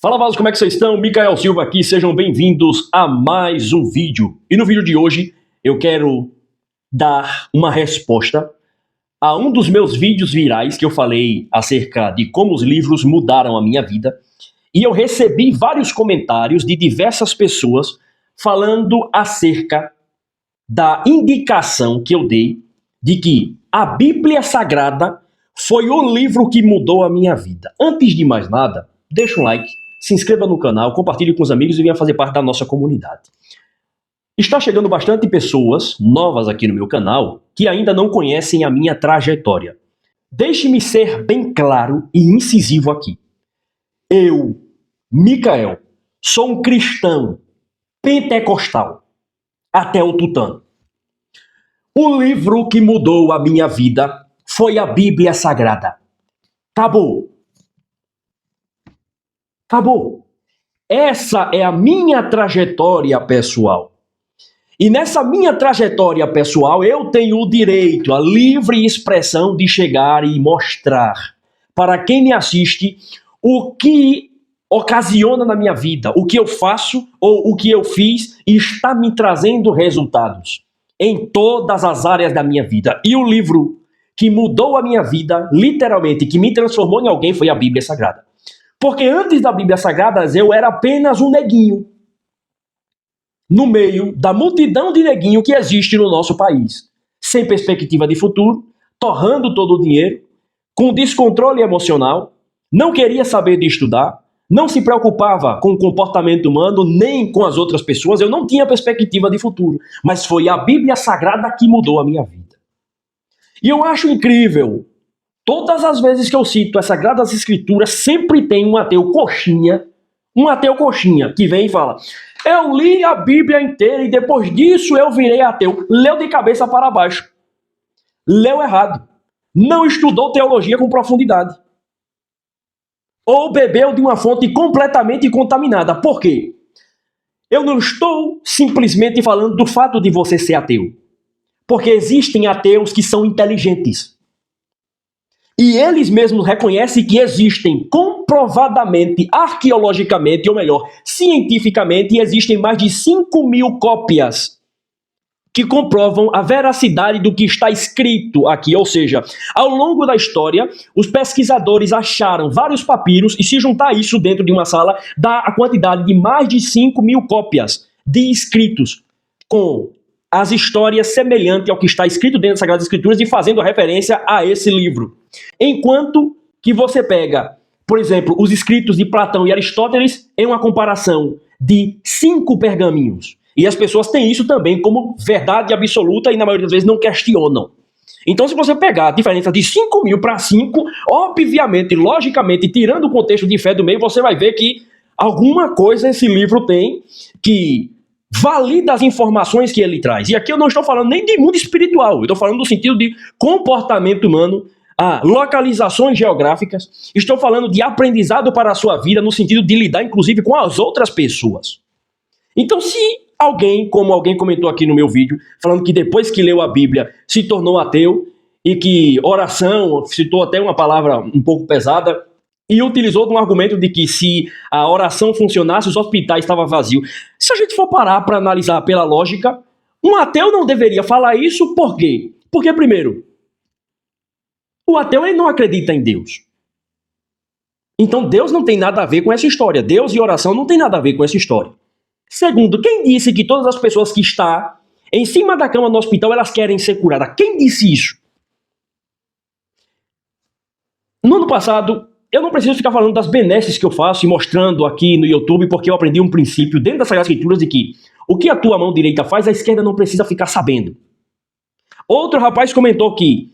Fala, Vasos, como é que vocês estão? Micael Silva aqui, sejam bem-vindos a mais um vídeo. E no vídeo de hoje eu quero dar uma resposta a um dos meus vídeos virais que eu falei acerca de como os livros mudaram a minha vida. E eu recebi vários comentários de diversas pessoas falando acerca da indicação que eu dei de que a Bíblia Sagrada foi o livro que mudou a minha vida. Antes de mais nada, deixa um like, se inscreva no canal, compartilhe com os amigos e venha fazer parte da nossa comunidade. Está chegando bastante pessoas novas aqui no meu canal que ainda não conhecem a minha trajetória. Deixe-me ser bem claro e incisivo aqui. Eu, Micael, sou um cristão pentecostal até o tutano. O livro que mudou a minha vida foi a Bíblia Sagrada. Acabou. Acabou. Essa é a minha trajetória pessoal. E nessa minha trajetória pessoal, eu tenho o direito, a livre expressão de chegar e mostrar para quem me assiste o que ocasiona na minha vida, o que eu faço ou o que eu fiz e está me trazendo resultados em todas as áreas da minha vida. E o livro que mudou a minha vida, literalmente, que me transformou em alguém, foi a Bíblia Sagrada. Porque antes da Bíblia Sagrada, eu era apenas um neguinho no meio da multidão de neguinho que existe no nosso país, sem perspectiva de futuro, torrando todo o dinheiro, com descontrole emocional, não queria saber de estudar, não se preocupava com o comportamento humano, nem com as outras pessoas, eu não tinha perspectiva de futuro, mas foi a Bíblia Sagrada que mudou a minha vida. E eu acho incrível. Todas as vezes que eu cito as Sagradas Escrituras, sempre tem um ateu coxinha, que vem e fala: eu li a Bíblia inteira e depois disso eu virei ateu. Leu de cabeça para baixo. Leu errado. Não estudou teologia com profundidade. Ou bebeu de uma fonte completamente contaminada. Por quê? Eu não estou simplesmente falando do fato de você ser ateu. Porque existem ateus que são inteligentes. E eles mesmos reconhecem que existem comprovadamente, arqueologicamente, ou melhor, cientificamente, existem mais de 5.000 cópias que comprovam a veracidade do que está escrito aqui. Ou seja, ao longo da história, os pesquisadores acharam vários papiros e se juntar isso dentro de uma sala, dá a quantidade de mais de 5.000 cópias de escritos com as histórias semelhantes ao que está escrito dentro das Sagradas Escrituras e fazendo referência a esse livro. Enquanto que você pega, por exemplo, os escritos de Platão e Aristóteles em uma comparação de 5 pergaminhos. E as pessoas têm isso também como verdade absoluta e na maioria das vezes não questionam. Então, se você pegar a diferença de 5.000 para 5, obviamente, logicamente, tirando o contexto de fé do meio, você vai ver que alguma coisa esse livro tem que valida as informações que ele traz. E aqui eu não estou falando nem de mundo espiritual, eu estou falando no sentido de comportamento humano, localizações geográficas, estou falando de aprendizado para a sua vida, no sentido de lidar, inclusive, com as outras pessoas. Então, se alguém, como alguém comentou aqui no meu vídeo, falando que depois que leu a Bíblia se tornou ateu, e que oração, citou até uma palavra um pouco pesada, e utilizou um argumento de que se a oração funcionasse, os hospitais estavam vazios. Se a gente for parar para analisar pela lógica, um ateu não deveria falar isso, por quê? Porque, primeiro, o ateu ele não acredita em Deus. Então Deus não tem nada a ver com essa história. Deus e oração não tem nada a ver com essa história. Segundo, quem disse que todas as pessoas que estão em cima da cama no hospital, elas querem ser curadas? Quem disse isso? No ano passado, eu não preciso ficar falando das benesses que eu faço e mostrando aqui no YouTube, porque eu aprendi um princípio dentro das Sagradas Escrituras de que o que a tua mão direita faz, a esquerda não precisa ficar sabendo. Outro rapaz comentou que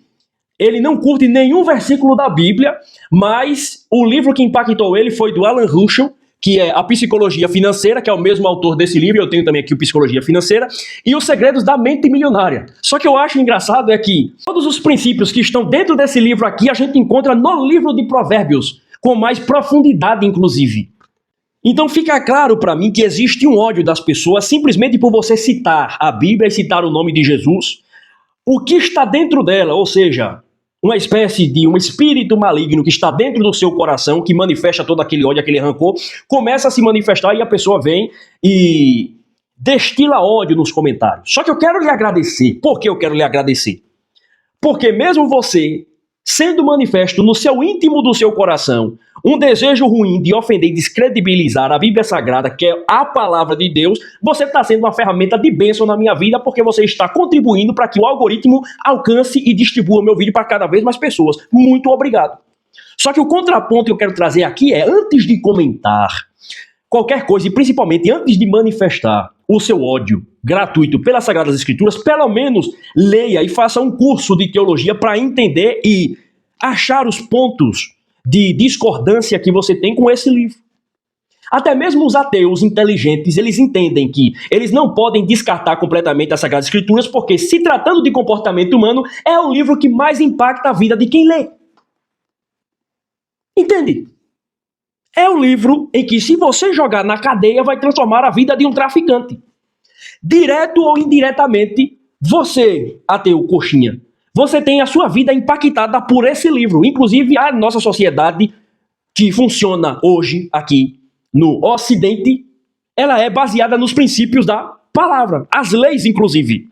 ele não curte nenhum versículo da Bíblia, mas o livro que impactou ele foi do Alan Russell, que é A Psicologia Financeira, que é o mesmo autor desse livro, eu tenho também aqui o Psicologia Financeira, e Os Segredos da Mente Milionária. Só que eu acho engraçado é que todos os princípios que estão dentro desse livro aqui, a gente encontra no livro de Provérbios, com mais profundidade, inclusive. Então fica claro para mim que existe um ódio das pessoas simplesmente por você citar a Bíblia e citar o nome de Jesus, o que está dentro dela, ou seja, uma espécie de um espírito maligno que está dentro do seu coração, que manifesta todo aquele ódio, aquele rancor, começa a se manifestar e a pessoa vem e destila ódio nos comentários. Só que eu quero lhe agradecer. Por que eu quero lhe agradecer? Porque mesmo você, sendo manifesto no seu íntimo do seu coração, um desejo ruim de ofender e descredibilizar a Bíblia Sagrada, que é a palavra de Deus, você está sendo uma ferramenta de bênção na minha vida, porque você está contribuindo para que o algoritmo alcance e distribua meu vídeo para cada vez mais pessoas. Muito obrigado. Só que o contraponto que eu quero trazer aqui é, antes de comentar qualquer coisa, e principalmente antes de manifestar o seu ódio gratuito pelas Sagradas Escrituras, pelo menos leia e faça um curso de teologia para entender e achar os pontos de discordância que você tem com esse livro. Até mesmo os ateus inteligentes, eles entendem que eles não podem descartar completamente as Sagradas Escrituras, porque, se tratando de comportamento humano, é o livro que mais impacta a vida de quem lê. Entende? É o livro em que, se você jogar na cadeia, vai transformar a vida de um traficante. Direto ou indiretamente, você, ateu coxinha, você tem a sua vida impactada por esse livro. Inclusive, a nossa sociedade, que funciona hoje aqui no Ocidente, ela é baseada nos princípios da palavra, as leis, inclusive.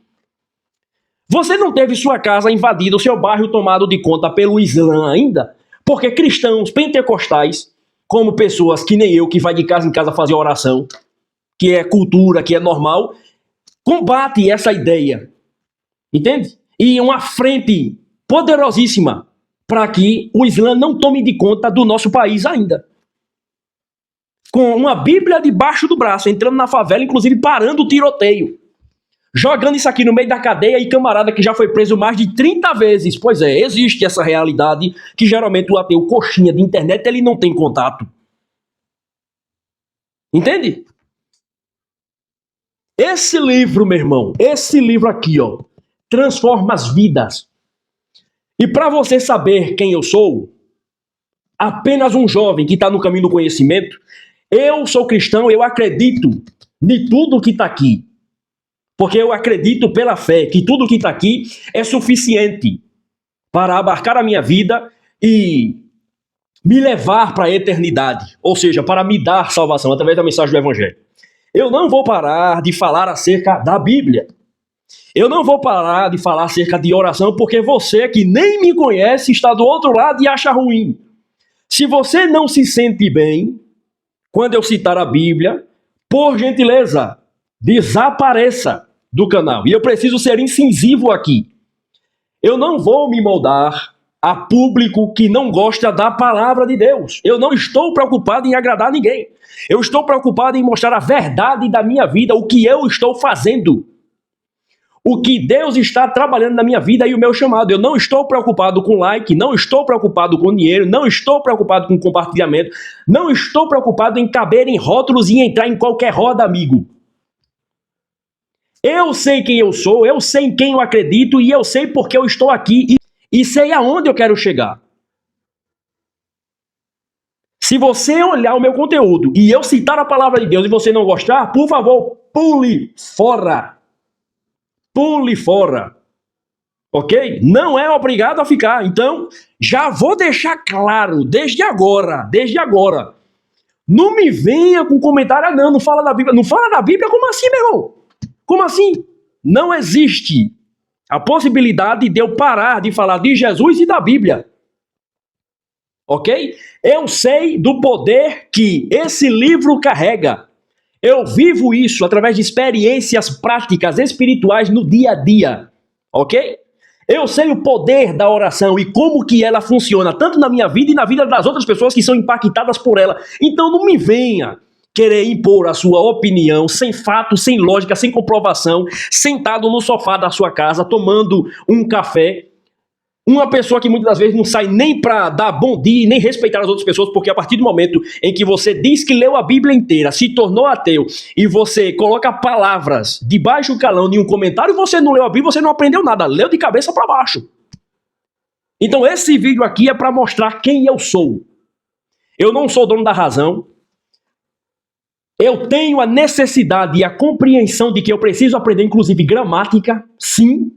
Você não teve sua casa invadida, o seu bairro tomado de conta pelo Islã ainda, porque cristãos pentecostais, como pessoas que nem eu, que vai de casa em casa fazer oração, que é cultura, que é normal, combate essa ideia, entende? E uma frente poderosíssima para que o Islã não tome de conta do nosso país ainda. Com uma Bíblia debaixo do braço, entrando na favela, inclusive parando o tiroteio. Jogando isso aqui no meio da cadeia e camarada que já foi preso mais de 30 vezes. Pois é, existe essa realidade que geralmente o ateu coxinha de internet, ele não tem contato. Entende? Esse livro, meu irmão, esse livro aqui, ó, transforma as vidas. E para você saber quem eu sou, apenas um jovem que está no caminho do conhecimento, eu sou cristão, eu acredito em tudo que está aqui. Porque eu acredito pela fé que tudo que está aqui é suficiente para abarcar a minha vida e me levar para a eternidade. Ou seja, para me dar salvação através da mensagem do Evangelho. Eu não vou parar de falar acerca da Bíblia. Eu não vou parar de falar acerca de oração, porque você que nem me conhece está do outro lado e acha ruim. Se você não se sente bem quando eu citar a Bíblia, por gentileza, desapareça do canal. E eu preciso ser incisivo aqui. Eu não vou me moldar a público que não gosta da palavra de Deus. Eu não estou preocupado em agradar ninguém. Eu estou preocupado em mostrar a verdade da minha vida, o que eu estou fazendo. O que Deus está trabalhando na minha vida e o meu chamado. Eu não estou preocupado com like, não estou preocupado com dinheiro, não estou preocupado com compartilhamento, não estou preocupado em caber em rótulos e entrar em qualquer roda, amigo. Eu sei quem eu sou, eu sei em quem eu acredito e eu sei porque eu estou aqui e sei aonde eu quero chegar. Se você olhar o meu conteúdo e eu citar a palavra de Deus e você não gostar, por favor, pule fora. Pule fora. Ok? Não é obrigado a ficar. Então, já vou deixar claro, desde agora. Não me venha com comentário, não fala da Bíblia. Não fala da Bíblia? Como assim, meu irmão? Como assim? Não existe a possibilidade de eu parar de falar de Jesus e da Bíblia. Ok? Eu sei do poder que esse livro carrega. Eu vivo isso através de experiências práticas espirituais no dia a dia. Ok? Eu sei o poder da oração e como que ela funciona, tanto na minha vida e na vida das outras pessoas que são impactadas por ela. Então não me venha querer impor a sua opinião sem fato, sem lógica, sem comprovação, sentado no sofá da sua casa, tomando um café. Uma pessoa que muitas das vezes não sai nem para dar bom dia e nem respeitar as outras pessoas, porque a partir do momento em que você diz que leu a Bíblia inteira, se tornou ateu, e você coloca palavras de baixo calão em um comentário, você não leu a Bíblia, você não aprendeu nada, leu de cabeça para baixo. Então esse vídeo aqui é para mostrar quem eu sou. Eu não sou dono da razão. Eu tenho a necessidade e a compreensão de que eu preciso aprender, inclusive, gramática, sim,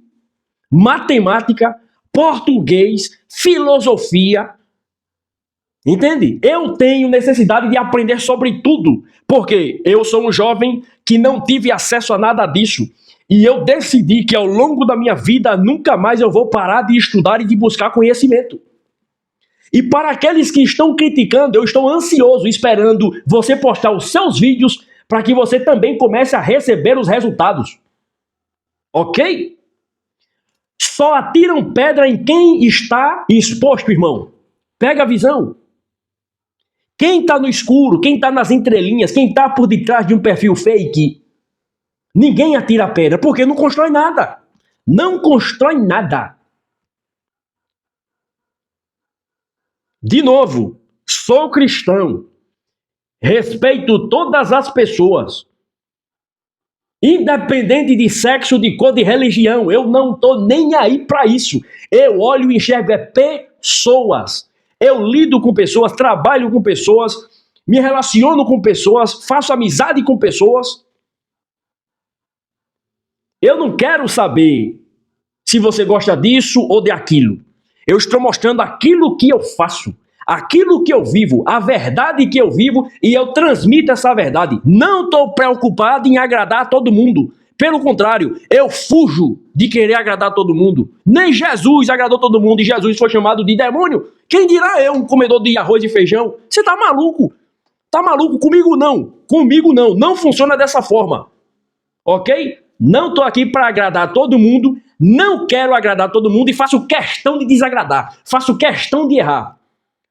matemática, português, filosofia. Entende? Eu tenho necessidade de aprender sobre tudo, porque eu sou um jovem que não tive acesso a nada disso. E eu decidi que ao longo da minha vida nunca mais eu vou parar de estudar e de buscar conhecimento. E para aqueles que estão criticando, eu estou ansioso, esperando você postar os seus vídeos para que você também comece a receber os resultados. Ok? Só atiram pedra em quem está exposto, irmão. Pega a visão. Quem está no escuro, quem está nas entrelinhas, quem está por detrás de um perfil fake, ninguém atira pedra, porque não constrói nada. Não constrói nada. De novo, sou cristão. Respeito todas as pessoas. Independente de sexo, de cor, de religião. Eu não estou nem aí para isso. Eu olho e enxergo pessoas. Eu lido com pessoas, trabalho com pessoas, me relaciono com pessoas, faço amizade com pessoas. Eu não quero saber se você gosta disso ou de aquilo. Eu estou mostrando aquilo que eu faço, aquilo que eu vivo, a verdade que eu vivo, e eu transmito essa verdade. Não estou preocupado em agradar a todo mundo. Pelo contrário, eu fujo de querer agradar a todo mundo. Nem Jesus agradou todo mundo e Jesus foi chamado de demônio. Quem dirá eu, um comedor de arroz e feijão? Você tá maluco? Tá maluco? Comigo não. Comigo não. Não funciona dessa forma. Ok? Não estou aqui para agradar todo mundo. Não quero agradar todo mundo e faço questão de desagradar. Faço questão de errar.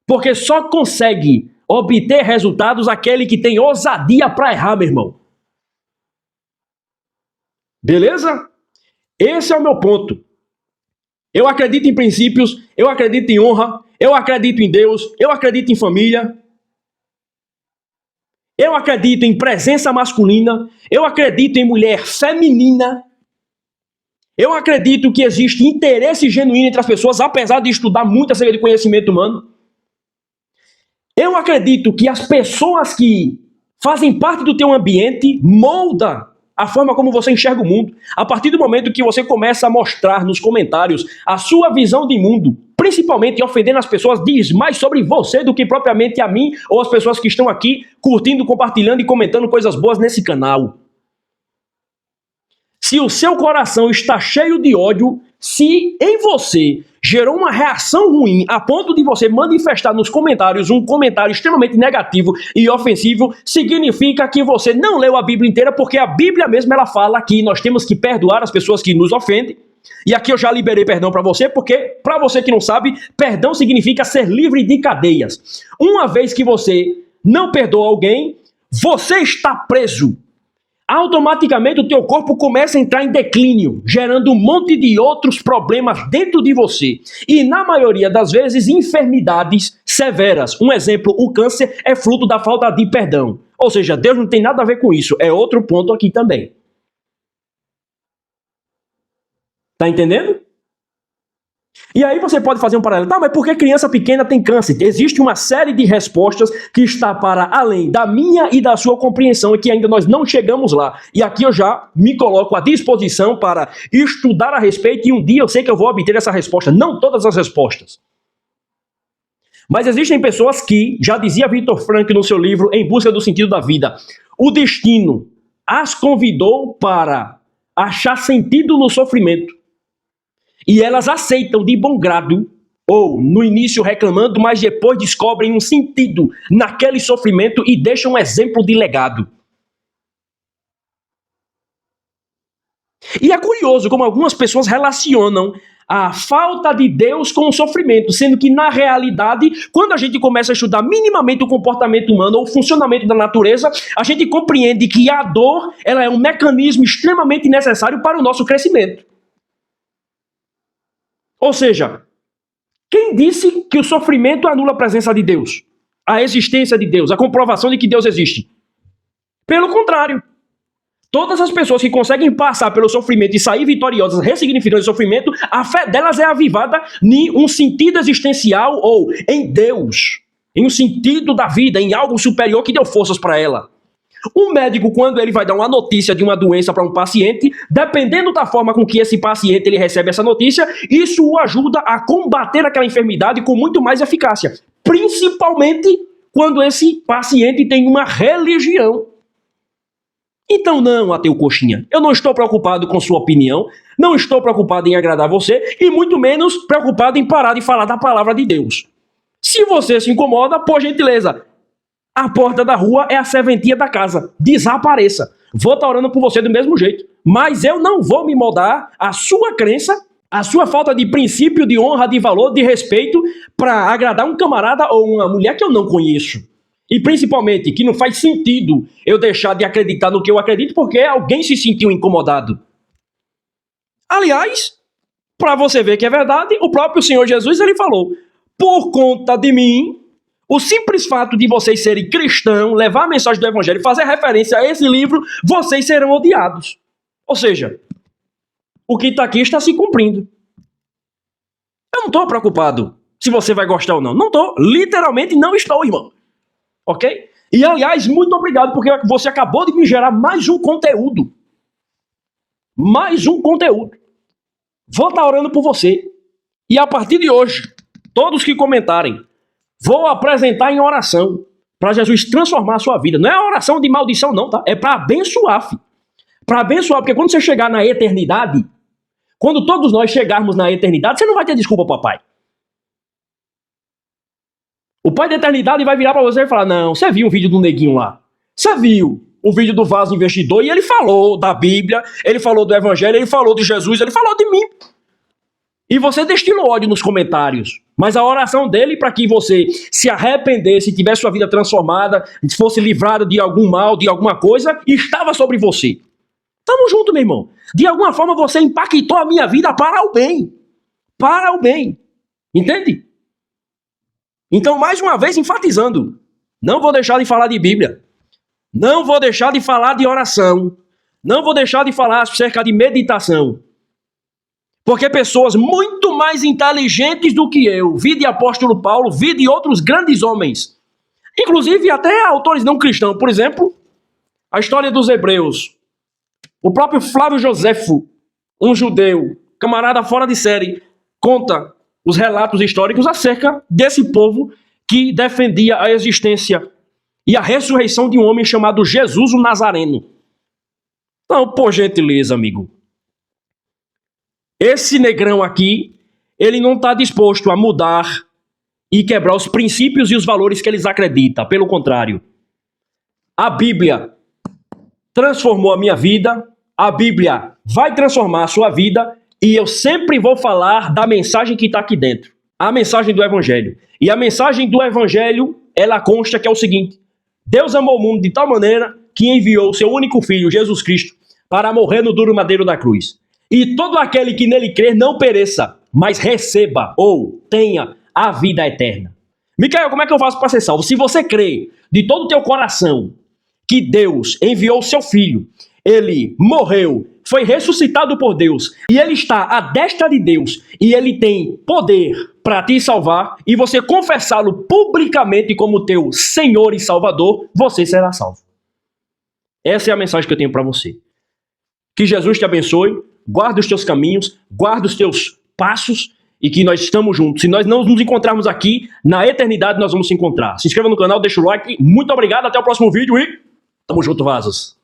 Porque só consegue obter resultados aquele que tem ousadia para errar, meu irmão. Beleza? Esse é o meu ponto. Eu acredito em princípios, eu acredito em honra, eu acredito em Deus, eu acredito em família. Eu acredito em presença masculina, eu acredito em mulher feminina. Eu acredito que existe interesse genuíno entre as pessoas, apesar de estudar muito acerca de conhecimento humano. Eu acredito que as pessoas que fazem parte do teu ambiente moldam a forma como você enxerga o mundo. A partir do momento que você começa a mostrar nos comentários a sua visão de mundo, principalmente ofendendo as pessoas, diz mais sobre você do que propriamente a mim ou as pessoas que estão aqui curtindo, compartilhando e comentando coisas boas nesse canal. Se o seu coração está cheio de ódio, se em você gerou uma reação ruim a ponto de você manifestar nos comentários um comentário extremamente negativo e ofensivo, significa que você não leu a Bíblia inteira, porque a Bíblia mesmo ela fala que nós temos que perdoar as pessoas que nos ofendem. E aqui eu já liberei perdão para você, porque, para você que não sabe, perdão significa ser livre de cadeias. Uma vez que você não perdoa alguém, você está preso. Automaticamente o teu corpo começa a entrar em declínio, gerando um monte de outros problemas dentro de você. E na maioria das vezes, enfermidades severas. Um exemplo, o câncer é fruto da falta de perdão. Ou seja, Deus não tem nada a ver com isso. É outro ponto aqui também. Tá entendendo? E aí você pode fazer um paralelo. Tá, mas por que criança pequena tem câncer? Existe uma série de respostas que está para além da minha e da sua compreensão e que ainda nós não chegamos lá. E aqui eu já me coloco à disposição para estudar a respeito e um dia eu sei que eu vou obter essa resposta. Não todas as respostas. Mas existem pessoas que, já dizia Viktor Frankl no seu livro Em Busca do Sentido da Vida, o destino as convidou para achar sentido no sofrimento. E elas aceitam de bom grado, ou no início reclamando, mas depois descobrem um sentido naquele sofrimento e deixam um exemplo de legado. E é curioso como algumas pessoas relacionam a falta de Deus com o sofrimento, sendo que na realidade, quando a gente começa a estudar minimamente o comportamento humano ou o funcionamento da natureza, a gente compreende que a dor ela é um mecanismo extremamente necessário para o nosso crescimento. Ou seja, quem disse que o sofrimento anula a presença de Deus? A existência de Deus, a comprovação de que Deus existe? Pelo contrário. Todas as pessoas que conseguem passar pelo sofrimento e sair vitoriosas, ressignificando o sofrimento, a fé delas é avivada em um sentido existencial ou em Deus, em um sentido da vida, em algo superior que deu forças para ela. Um médico, quando ele vai dar uma notícia de uma doença para um paciente, dependendo da forma com que esse paciente ele recebe essa notícia, isso o ajuda a combater aquela enfermidade com muito mais eficácia. Principalmente quando esse paciente tem uma religião. Então não, ateu coxinha, eu não estou preocupado com sua opinião, não estou preocupado em agradar você e muito menos preocupado em parar de falar da palavra de Deus. Se você se incomoda, por gentileza, a porta da rua é a serventia da casa. Desapareça. Vou estar orando por você do mesmo jeito. Mas eu não vou me moldar à sua crença, à sua falta de princípio, de honra, de valor, de respeito, para agradar um camarada ou uma mulher que eu não conheço. E principalmente que não faz sentido eu deixar de acreditar no que eu acredito porque alguém se sentiu incomodado. Aliás, para você ver que é verdade, o próprio Senhor Jesus ele falou: por conta de mim, o simples fato de vocês serem cristãos, levar a mensagem do evangelho e fazer referência a esse livro, vocês serão odiados. Ou seja, o que está aqui está se cumprindo. Eu não estou preocupado se você vai gostar ou não. Não estou. Literalmente não estou, irmão. Ok? E, aliás, muito obrigado, porque você acabou de me gerar mais um conteúdo. Mais um conteúdo. Vou estar orando por você. E a partir de hoje, todos que comentarem, vou apresentar em oração para Jesus transformar a sua vida. Não é oração de maldição, não, tá? É para abençoar, filho. Para abençoar, porque quando você chegar na eternidade, quando todos nós chegarmos na eternidade, você não vai ter desculpa, papai. O pai da eternidade vai virar para você e falar: não, você viu um vídeo do neguinho lá? Você viu o vídeo do vaso investidor? E ele falou da Bíblia, ele falou do evangelho, ele falou de Jesus, ele falou de mim. E você destilou ódio nos comentários. Mas a oração dele para que você se arrependesse, tivesse sua vida transformada, fosse livrado de algum mal, de alguma coisa, estava sobre você. Tamo junto, meu irmão. De alguma forma você impactou a minha vida para o bem. Para o bem. Entende? Então, mais uma vez, enfatizando, não vou deixar de falar de Bíblia. Não vou deixar de falar de oração. Não vou deixar de falar acerca de meditação. Porque pessoas muito mais inteligentes do que eu, vi de apóstolo Paulo, vi de outros grandes homens, inclusive até autores não cristãos, por exemplo, a história dos hebreus. O próprio Flávio Joséfo, um judeu, camarada fora de série, conta os relatos históricos acerca desse povo que defendia a existência e a ressurreição de um homem chamado Jesus o Nazareno. Então, por gentileza, amigo, esse negrão aqui, ele não está disposto a mudar e quebrar os princípios e os valores que eles acreditam. Pelo contrário, a Bíblia transformou a minha vida, a Bíblia vai transformar a sua vida e eu sempre vou falar da mensagem que está aqui dentro. A mensagem do Evangelho. E a mensagem do Evangelho, ela consta que é o seguinte: Deus amou o mundo de tal maneira que enviou o seu único filho, Jesus Cristo, para morrer no duro madeiro da cruz. E todo aquele que nele crer não pereça, mas receba ou tenha a vida eterna. Micael, como é que eu faço para ser salvo? Se você crê de todo o teu coração que Deus enviou o seu filho, ele morreu, foi ressuscitado por Deus, e ele está à destra de Deus, e ele tem poder para te salvar, e você confessá-lo publicamente como teu Senhor e Salvador, você será salvo. Essa é a mensagem que eu tenho para você. Que Jesus te abençoe, guarda os teus caminhos, guarda os teus passos, e que nós estamos juntos. Se nós não nos encontrarmos aqui, na eternidade nós vamos se encontrar. Se inscreva no canal, deixa o like. Muito obrigado, até o próximo vídeo e tamo junto, vasos.